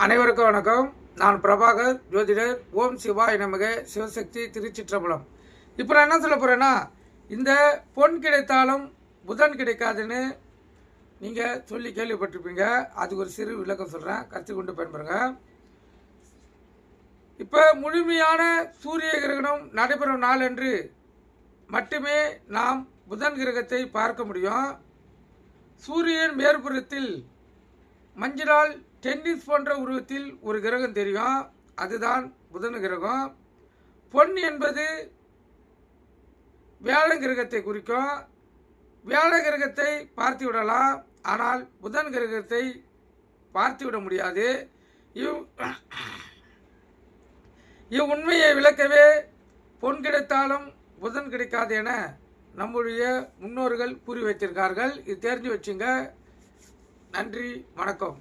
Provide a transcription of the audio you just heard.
அனைவருக்கும் வணக்கம். நான் பிரபாகர், ஜோதிடர். ஓம் சிவாய நமக. சிவசக்தி, திருச்சிற்றம்பலம். இப்போ நான் என்ன சொல்ல போகிறேன்னா, இந்த பொன் கிடைத்தாலும் புதன் கிடைக்காதுன்னு நீங்கள் சொல்லி கேள்விப்பட்டிருப்பீங்க. அதுக்கு ஒரு சிறு விளக்கம் சொல்கிறேன், கருத்து கொண்டு பயன்பெறுங்க. இப்போ முழுமையான சூரிய கிரகணம் நடைபெறும் நாள் என்று மட்டுமே நாம் புதன் கிரகத்தை பார்க்க முடியும். சூரியன் மேற்புறத்தில் மஞ்சளால் டென்னிஸ் போன்ற உருவத்தில் ஒரு கிரகம் தெரியும், அதுதான் புதன் கிரகம். பொன் என்பது வியாழன் கிரகத்தை குறிக்கும். வியாழ கிரகத்தை பார்த்து விடலாம், ஆனால் புதன் கிரகத்தை பார்த்து விட முடியாது. இவ்வுண்மையை விளக்கவே பொன் கிடைத்தாலும் புதன் கிடைக்காது என நம்முடைய முன்னோர்கள் கூறி வைத்திருக்கார்கள். இது தெரிஞ்சு வச்சுங்க. நன்றி, வணக்கம்.